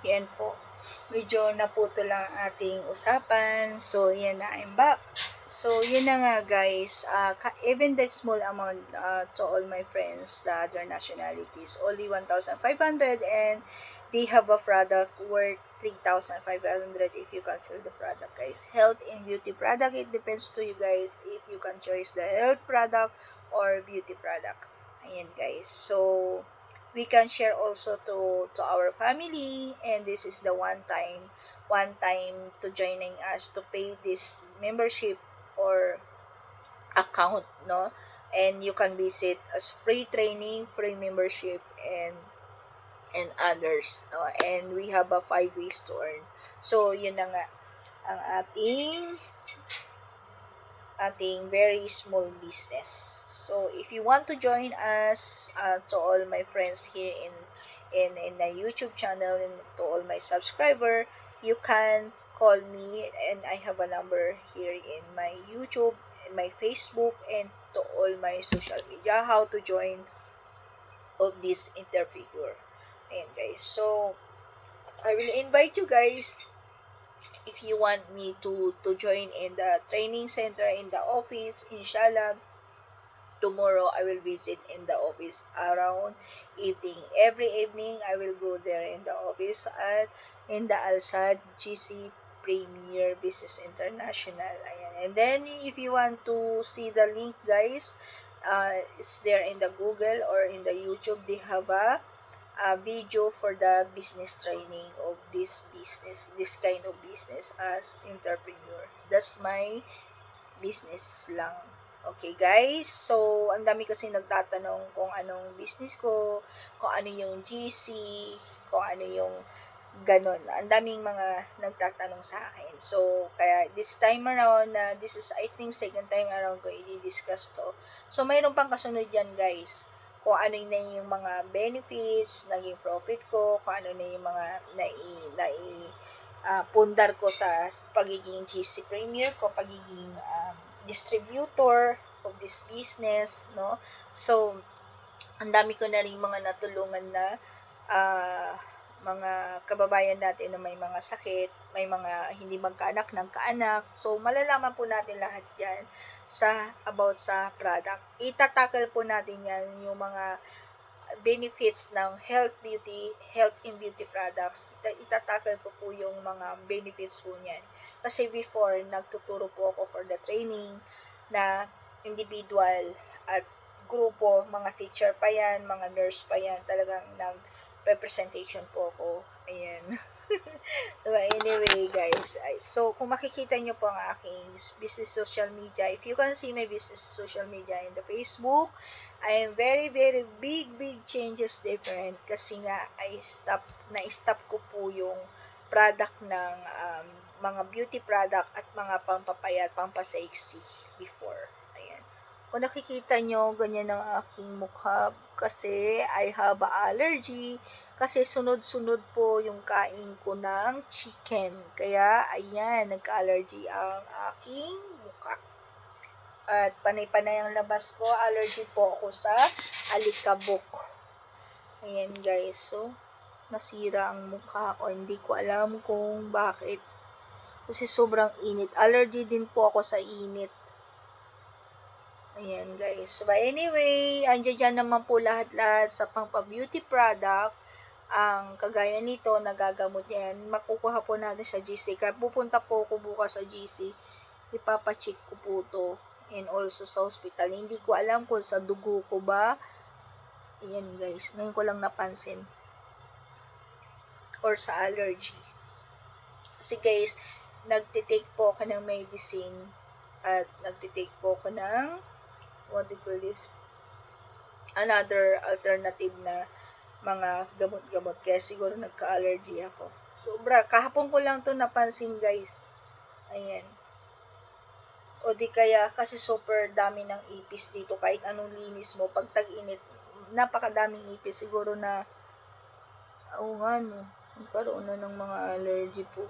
Yan po. Medyo naputo lang ating usapan. So, yan na, I'm back. So, yun na nga guys. Even the small amount to all my friends, the other nationalities, only 1,500 and they have a product worth 3,500 if you cancel the product guys. Health and beauty product, it depends to you guys if you can choose the health product or beauty product. Ayan guys. So, we can share also to our family, and this is the one time to joining us to pay this membership or account, no? And you can visit as free training, free membership, and others, no? And we have a 5 ways to earn. So yun na nga ang ating very small business. So if you want to join us, to all my friends here in the YouTube channel, and to all my subscriber, you can call me, and I have a number here in my YouTube, in my Facebook, and to all my social media, how to join of this interfigure. Ayan guys. So I will invite you guys if you want me to join in the training center in the office. Inshallah, tomorrow I will visit in the office around evening. Every evening I will go there in the office at in the Alsad GC Premier Business International. Ayan. And then if you want to see the link guys, it's there in the Google or in the YouTube. They have a video for the business training of this kind of business as entrepreneur. That's my business lang. Okay guys, so ang dami kasi nagtatanong kung anong business ko, kung ano yung GC, kung ano yung ganon. Ang daming mga nagtatanong sa akin. So, kaya this time around, this is I think second time around ko i-discuss to. So, mayroon pang kasunod yan guys. Kung ano na yung mga benefits, naging profit ko, kung ano na yung mga pundar ko sa pagiging GC Premier ko, pagiging distributor of this business, no? So, ang dami ko na rin mga natulungan na mga kababayan natin na may mga sakit, may mga hindi magkaanak ng kaanak. So, malalaman po natin lahat yan about sa product. Itatakal po natin yan, yung mga benefits ng health and beauty products. Itatakal ko po yung mga benefits po niyan. Kasi before, nagtuturo po ako for the training na individual at grupo, mga teacher pa yan, mga nurse pa yan, talagang nag-representation po ako. Ayan. Diba? Anyway, guys, so kung makikita nyo po ang aking business social media, if you can see my business social media in the Facebook, I am very, very big changes different kasi nga na-stop ko po yung product ng mga beauty product at mga pampapayat, pampasexy before. Ayan. Kung nakikita nyo, ganyan ang aking mukha kasi I have allergy. Kasi sunod-sunod po yung kain ko ng chicken. Kaya, ayan, nagka-allergy ang aking mukha. At panay-panay ang labas ko. Allergy po ako sa alikabok. Ayan guys, so, nasira ang mukha ko. Hindi ko alam kung bakit. Kasi sobrang init. Allergy din po ako sa init. Ayan guys. But anyway, andyan dyan naman po lahat-lahat sa pang-beauty product. Ang kagaya nito, nagagamot yan. Makukuha po natin sa GC. Kaya pupunta po ako bukas sa GC. Ipapacheck ko po to. And also sa hospital. Hindi ko alam kung sa dugo ko ba. Ayan guys. Ngayon ko lang napansin. Or sa allergy. Kasi guys, nagtitake po ako ng medicine. At nagtitake po ako ng what do you call this? Another alternative na mga gamot-gamot, kaya siguro nagka-allergy ako. Sobra, kahapon ko lang to napansin guys. Ayan. O di kaya, kasi super dami ng ipis dito, kahit anong linis mo, pag tag-init, napakadaming ipis, siguro na, nagkaroon na ng mga allergy po.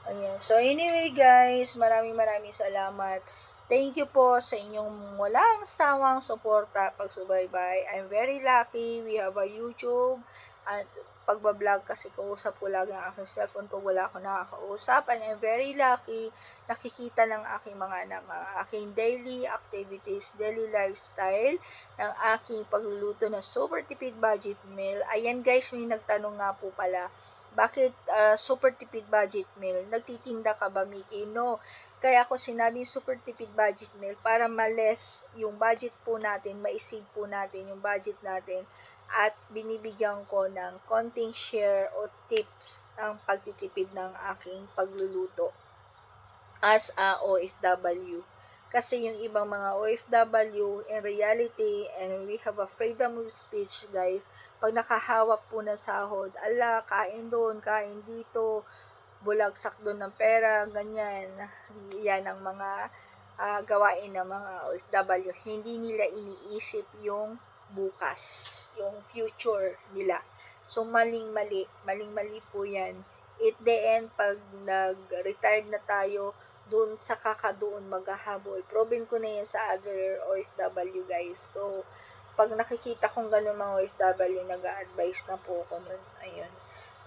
Ayan. So anyway guys, maraming salamat. Thank you po sa inyong walang sawang suporta, pagsubaybay. I'm very lucky. We have a YouTube at pagbablog kasi kausap ko lagi ang aking cellphone pag wala ako nakakausap. And I'm very lucky nakikita ng aking mga anak ang aking daily activities, daily lifestyle, ng aking pagluluto ng super tipid budget meal. Ayan guys, may nagtanong nga po pala, bakit super tipid budget meal? Nagtitinda ka ba, Mickey? No. Kaya ako sinabing super tipid budget meal para ma-less yung budget po natin, ma-save po natin yung budget natin at binibigyan ko ng konting share o tips ang pagtitipid ng aking pagluluto as a OFW. Kasi yung ibang mga OFW, in reality, and we have a freedom of speech, guys, pag nakahawak po ng sahod, ala, kain doon, kain dito, bulagsak doon ng pera, ganyan. Yan ang mga gawain ng mga OFW. Hindi nila iniisip yung bukas, yung future nila. So, maling-mali. Maling-mali po yan. At the end, pag nag-retired na tayo, doon sa kakadoon maghahabol. Proven ko na yan sa other OFW, guys. So, pag nakikita kong ganun mga OFW, nag-a-advise na po ako nun. Ayun.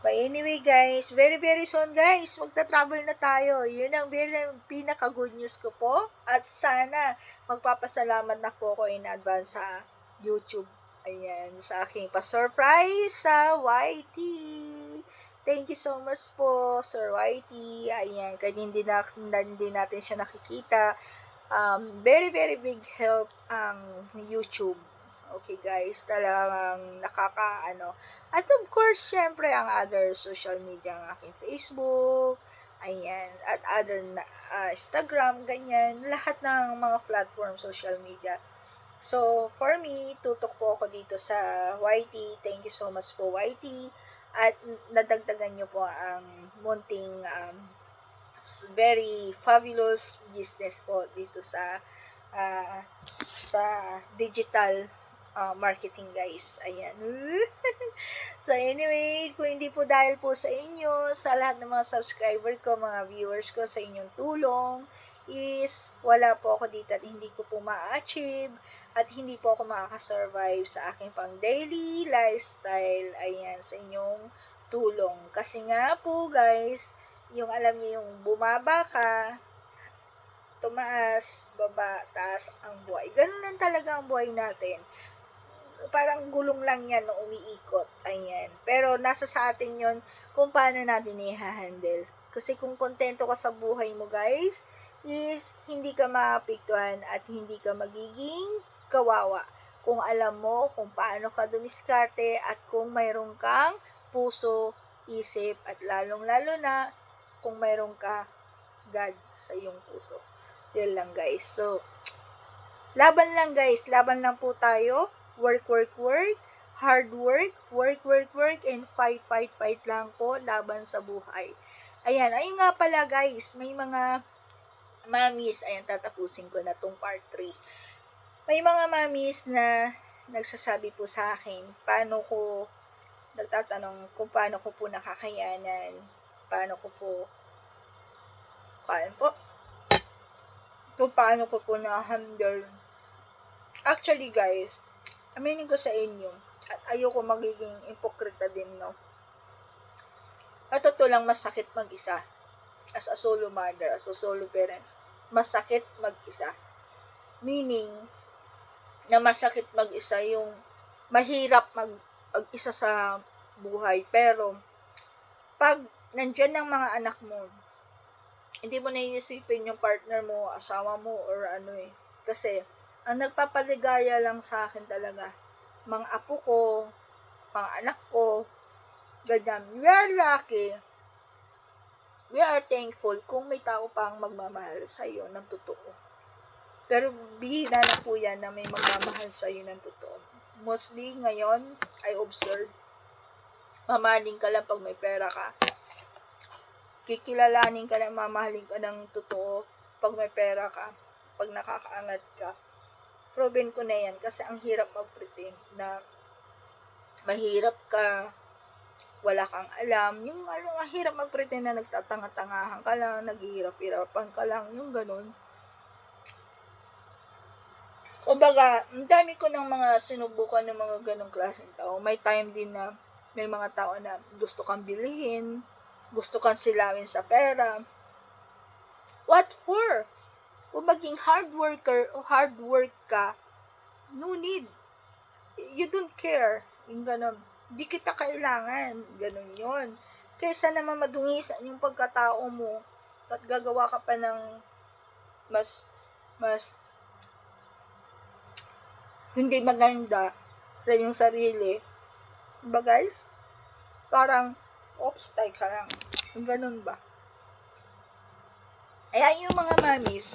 But anyway guys, very very soon guys, magta-travel na tayo. Yun ang pinaka good news ko po. At sana magpapasalamat na po ako in advance sa YouTube. Ayan, sa aking pa-surprise sa YT. Thank you so much po, Sir YT. Ayan, kahit hindi natin siya nakikita. Very very big help ang YouTube. Okay guys, talagang At of course, syempre, ang other social media, ang aking Facebook, ayan, at other Instagram, ganyan, lahat ng mga platform social media. So, for me, tutok po ako dito sa YT. Thank you so much po, YT. At nadagdagan nyo po ang munting very fabulous business po dito uh, sa digital marketing guys. Ayan. So anyway, kung hindi po dahil po sa inyo, sa lahat ng mga subscriber ko, mga viewers ko, sa inyong tulong, is wala po ako dito at hindi ko po ma-achieve at hindi po ako makakasurvive sa aking pang daily lifestyle. Ayan, sa inyong tulong. Kasi nga po guys, yung alam niyo yung bumaba ka, tumaas, baba, taas ang buhay. Ganun lang talaga ang buhay natin. Parang gulong lang yan na umiikot. Ayan. Pero nasa sa atin yon kung paano natin i-handle. Kasi kung kontento ka sa buhay mo guys, is hindi ka maapektuhan at hindi ka magiging kawawa. Kung alam mo kung paano ka dumiskarte at kung mayroon kang puso, isip at lalong-lalo na kung mayroon ka God sa iyong puso. Yun lang guys. So, laban lang guys. Laban lang po tayo. Work, work, work. Hard work. Work, work, work. And fight, fight, fight lang po. Laban sa buhay. Ayan. Ayun nga pala guys. May mga mamis. Ayan, tatapusin ko na tong part 3. May mga mamis na nagsasabi po sa akin, nagtatanong kung paano ko po nakakayanan. Kung paano ko po na-handle. Actually guys, aminin ko sa inyo, at ayoko magiging ipokrita din, no? At totoo lang, masakit mag-isa. As a solo mother, as a solo parents, masakit mag-isa. Meaning, na masakit mag-isa yung mahirap mag-isa sa buhay. Pero, pag nandyan ang mga anak mo, hindi mo naiisipin yung partner mo, asawa mo, or Kasi, ang nagpapaligaya lang sa akin talaga, mga apo ko, mga anak ko, ganyan. We are lucky. We are thankful kung may tao pang magmamahal sa iyo ng totoo. Pero bihira na po yan na may magmamahal sa iyo ng totoo. Mostly ngayon, I observe, mamahaling ka lang pag may pera ka. Kikilalanin ka lang, mamahalin ka ng totoo pag may pera ka, pag nakakaangat ka. Proven ko na yan kasi ang hirap mag-pretend na mahirap ka, wala kang alam. Yung ang hirap mag-pretend na nagtatanga-tangahan ka lang, naghihirap-hirapan ka lang, yung ganun. Kumbaga, ang dami ko ng mga sinubukan ng mga ganong klaseng tao. May time din na may mga tao na gusto kang bilhin, gusto kang silawin sa pera. What for? Kung maging hard worker o hard work ka, no need. You don't care. Yung ganon. Di kita kailangan. Ganon yon. Kaysa naman madungisan yung pagkatao mo at gagawa ka pa ng mas hindi maganda sa yung sarili. Diba guys? Parang, oops, tayo ka lang. Yung ganun ba? Kaya yung mga mamis,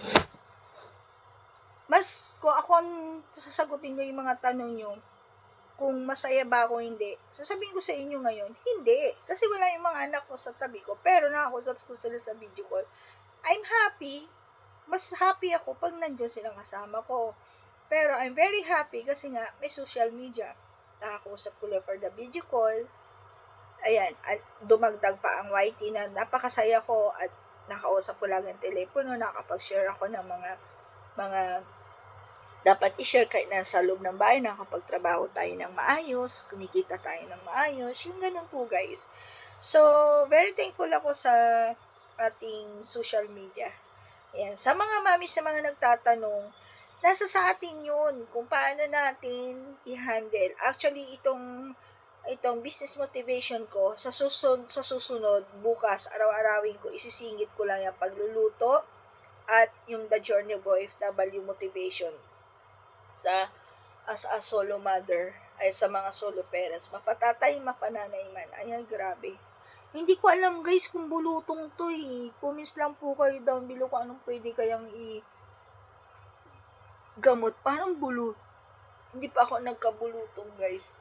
kung ako ang sasagutin ko yung mga tanong nyo, kung masaya ba ako hindi, sasabihin ko sa inyo ngayon, hindi. Kasi wala yung mga anak ko sa tabi ko, pero nakakausap ko sila sa video call. I'm happy. Mas happy ako pag nandyan silang kasama ko. Pero I'm very happy kasi nga may social media. Nakakausap ko lang for the video call. Ayan, at dumagdag pa ang YT na napakasaya ko at nakausap ko lang ang telepono, nakapag-share ako ng mga dapat i-share kahit na sa loob ng bahay, nakapagtrabaho tayo ng maayos, kumikita tayo ng maayos, yung ganun po guys. So, very thankful ako sa ating social media. Ayan, sa mga mami, sa mga nagtatanong, nasa sa atin yun, kung paano natin i-handle. Actually, itong business motivation ko, sa susunod, bukas, araw-arawin ko, isisingit ko lang yung pagluluto at yung The Journey of OFW motivation as a solo mother, ay sa mga solo parents, mapatatay, mapananay man. Ayan, grabe. Hindi ko alam guys kung bulutong to eh. Comments lang po kayo down below kung anong pwede kayang gamot. Parang bulut. Hindi pa ako nagkabulutong guys.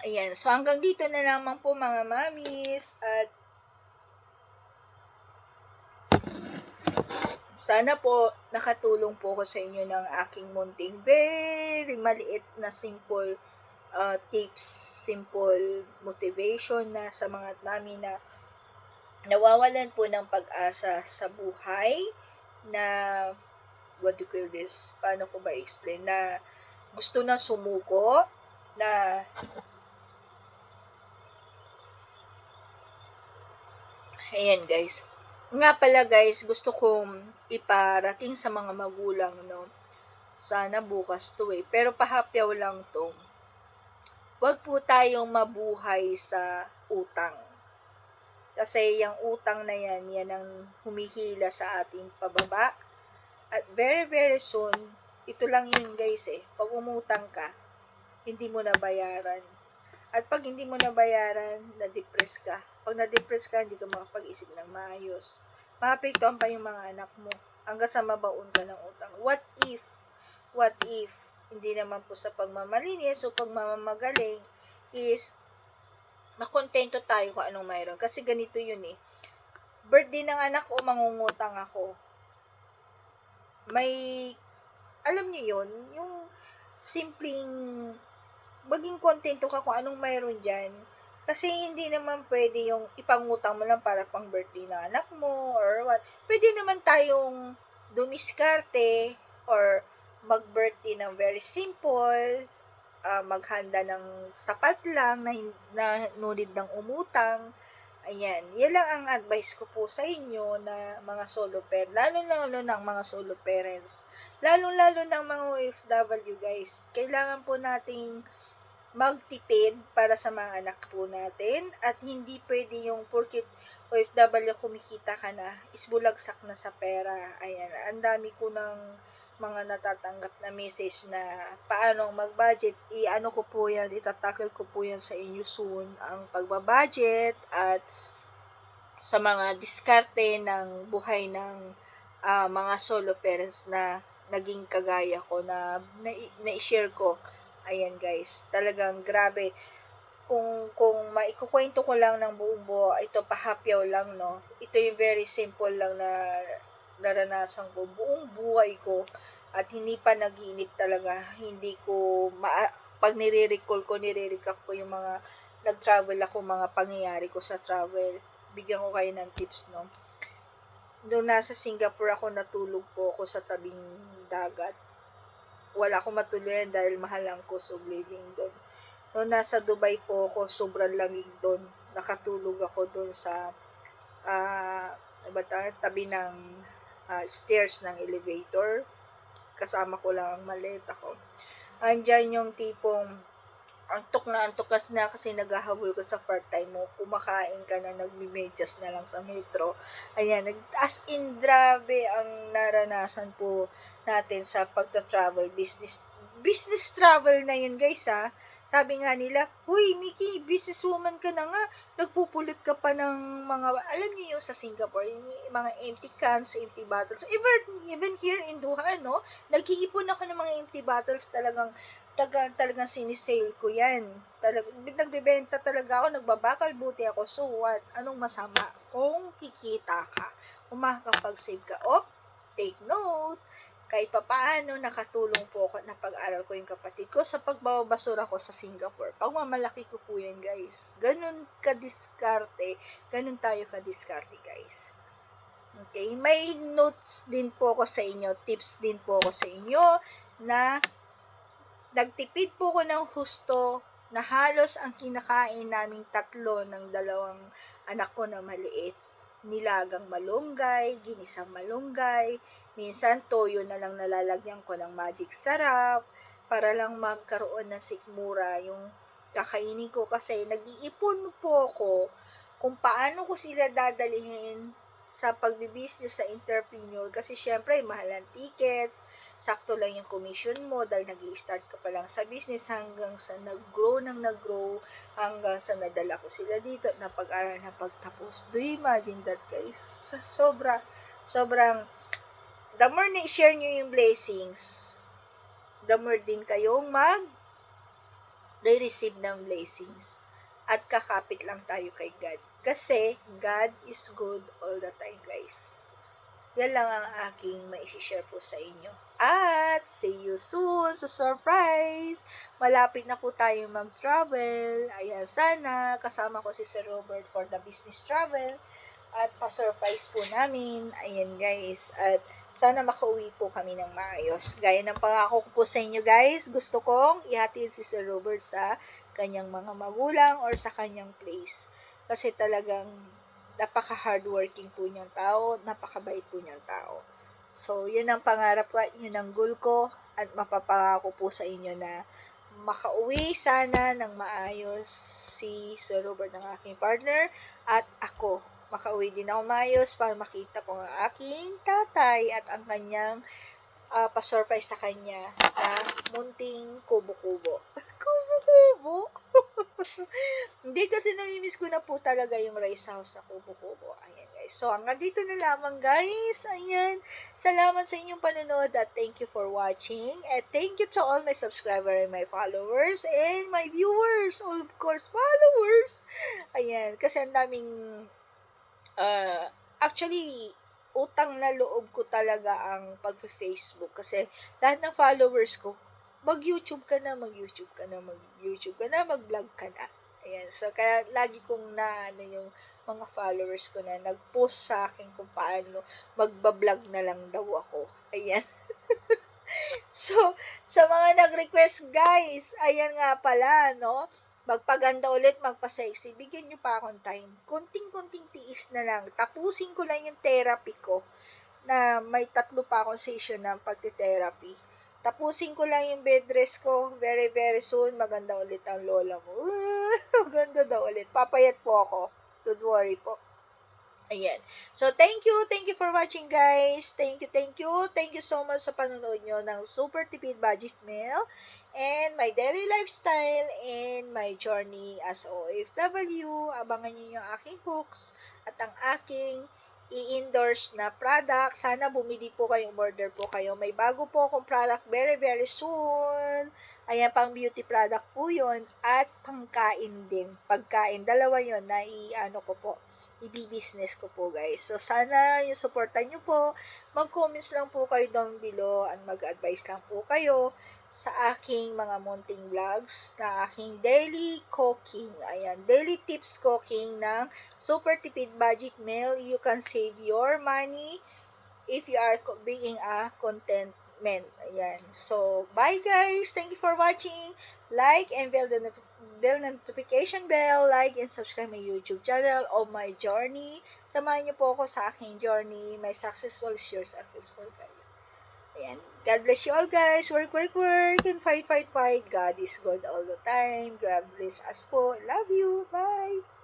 Ayan. So hanggang dito na lamang po mga mamis. At sana po nakatulong po ko sa inyo ng aking munting very maliit na simple tips, simple motivation na sa mga mami na nawawalan po ng pag-asa sa buhay na what do you call this? Paano ko ba explain? Na gusto na sumuko, na ayan guys. Nga pala guys, gusto kong iparating sa mga magulang, no? Sana bukas to eh. Pero pahapyaw lang to. Huwag po tayong mabuhay sa utang. Kasi yung utang na yan ang humihila sa ating pababa. At very, very soon, ito lang yun guys eh. Pag umutang ka, hindi mo na bayaran. At pag hindi mo na bayaran, na-depress ka. Pag na-depress ka, hindi ka makapag-isip ng maayos. Maapektuhan pa yung mga anak mo hanggang sa mabaon ka ng utang. What if, hindi naman po sa pagmamalinis o pagmamagaling is makontento tayo kung anong mayroon. Kasi ganito yun eh. Birthday ng anak ko, mangungutang ako. May, alam niyo yun, yung simpleng maging kontento ka kung anong mayroon dyan. Kasi hindi naman pwede yung ipangutang mo lang para pang birthday ng anak mo or what. Pwede naman tayong dumiskarte or mag-birthday ng very simple, maghanda ng sapat lang na nunid ng umutang. Ayan, yan lang ang advice ko po sa inyo na mga solo parents, lalo ng mga solo parents, lalo ng mga OFW guys. Kailangan po nating magtipid para sa mga anak po natin at hindi pwede yung porkit OFW kumikita ka na, isbulagsak na sa pera. Ayan, ang dami ko ng mga natatanggap na message na paano mag-budget. Ano ko po yan, itatakil ko po yan sa inyo soon, ang pagbabudget at sa mga diskarte ng buhay ng mga solo parents na naging kagaya ko na na-share ko. Ayan guys, talagang grabe. Kung maikukwento ko lang ng buong buo, ito pahapyaw lang, no? Ito yung very simple lang na naranasan ko buong buhay ko at hindi pa nag-iinip talaga. Hindi ko pag nire-recall ko, nire-recap ko yung mga nag-travel ako, mga pangyayari ko sa travel. Bigyan ko kayo ng tips, no? Nung nasa Singapore ako, natulog po ako sa tabing dagat. Wala akong matuluyan dahil mahal ang cost of living do'n. Nung nasa Dubai po ako, sobrang lamig do'n. Nakatulog ako do'n sa tabi ng stairs ng elevator. Kasama ko lang ang maleta ko. Andyan yung tipong antok na kasi naghahabol ka sa part-time mo, kumakain ka na, nagbimedyas na lang sa metro. Ayan, as in grabe ang naranasan po natin sa pagta-travel business. Business travel na yun guys ha. Sabi nga nila, "Huy, Mickey, businesswoman ka na nga, nagpupulot ka pa ng mga," alam niyo yung sa Singapore, yung mga empty cans, empty bottles. Even here in Doha, no? Nag-iipon ako ng mga empty bottles, talagang sinisale ko yan. Nagbebenta talaga ako, nagbabakal buti ako. So what? Anong masama? Kung kikita ka, kung makakapag-save ka. Take note. Kahit papaano, nakatulong po ako na pag-aral ko yung kapatid ko sa pagbabasura ko sa Singapore. Pagmamalaki ko po yan, guys. Ganun kadiskarte. Ganun tayo kadiskarte, guys. Okay? May notes din po ako sa inyo, tips din po ako sa inyo na nagtipid po ko ng husto na halos ang kinakain naming tatlo ng dalawang anak ko na maliit. Nilagang malunggay, ginisang malunggay, minsan toyo na lang nalalagyan ko ng magic sarap para lang magkaroon ng sikmura yung kakainin ko kasi nag-iipon po ako kung paano ko sila dadalhin sa pagbibusiness sa entrepreneur kasi syempre mahal ang tickets, sakto lang yung commission mo dahil nag-i-start ka pa lang sa business hanggang sa nag-grow hanggang sa nadala ko sila dito at napag-aral na pagtapos. Do you imagine that guys? Sobrang, the more na i-share nyo yung blessings, the more din kayong receive ng blessings. At kakapit lang tayo kay God. Kasi, God is good all the time, guys. Yan lang ang aking mai-share po sa inyo. At, see you soon sa surprise! Malapit na po tayo mag-travel. Ayan, sana kasama ko si Sir Robert for the business travel. At pa-surprise po namin. Ayan, guys. At, sana makauwi po kami ng maayos. Gaya ng pangako ko po sa inyo, guys. Gusto kong ihatid si Sir Robert sa kanyang mga magulang or sa kanyang place. Kasi talagang napaka-hardworking po niyang tao, napakabait po niyang tao. So, yun ang pangarap ko, yun ang goal ko, at mapapangako po sa inyo na makauwi sana ng maayos si Sir Robert ng aking partner at ako. Makauwi din ako maayos para makita ko ang aking tatay at ang kanyang pa-surprise sa kanya na munting kubo-kubo. Kubo-kubo? Hindi kasi namimiss ko na po talaga yung rice house sa kubo-kubo. Ayan guys. So hanggang dito na lamang guys. Ayan. Salamat sa inyong panonood at thank you for watching. And thank you to all my subscribers and my followers and my viewers. Of course, followers. Ayan. Kasi ang daming actually utang na loob ko talaga ang pag-Facebook kasi lahat ng followers ko mag-YouTube ka na, mag-YouTube ka na, mag-YouTube ka na, mag-vlog ka na. Ayan. So, kaya lagi kong yung mga followers ko na nag-post sa akin kung paano magbablog na lang daw ako. Ayan. So, sa mga nag-request guys, ayan nga pala, no? Magpaganda ulit, magpa-sexy. Bigyan nyo pa akong time. Kunting-kunting tiis na lang. Tapusin ko lang yung therapy ko na may 3 pa akong session ng pagti-therapy. Tapusin ko lang yung bed rest ko. Very, very soon, maganda ulit ang lola mo. Maganda daw ulit. Papayat po ako. Don't worry po. Ayan. So, thank you. Thank you for watching, guys. Thank you, thank you. Thank you so much sa panonood nyo ng Super Tipid Budget Meal and my daily lifestyle and my journey as OFW. Abangan nyo yung aking books at ang aking i-endorse na product. Sana bumili po kayo, order po kayo. May bago po akong product very, very soon. Ayan, pang beauty product po yun. At pangkain din. Pagkain. Dalawa yun na ko po. I-business ko po guys. So, sana yung supportan nyo po. Mag-comments lang po kayo down below at mag-advise lang po kayo sa aking mga munting vlogs na aking daily cooking. Ayan, daily tips cooking ng Super Tipid Budget Meal. You can save your money if you are being a content man. Ayan. So, bye guys! Thank you for watching. Like and bell notification bell, like and subscribe my YouTube channel of my journey. Samahan niyo po ako sa aking journey. My successful is your successful, guys. Ayan. God bless you all, guys. Work, work, work. And fight, fight, fight. God is good all the time. God bless us po. Love you. Bye.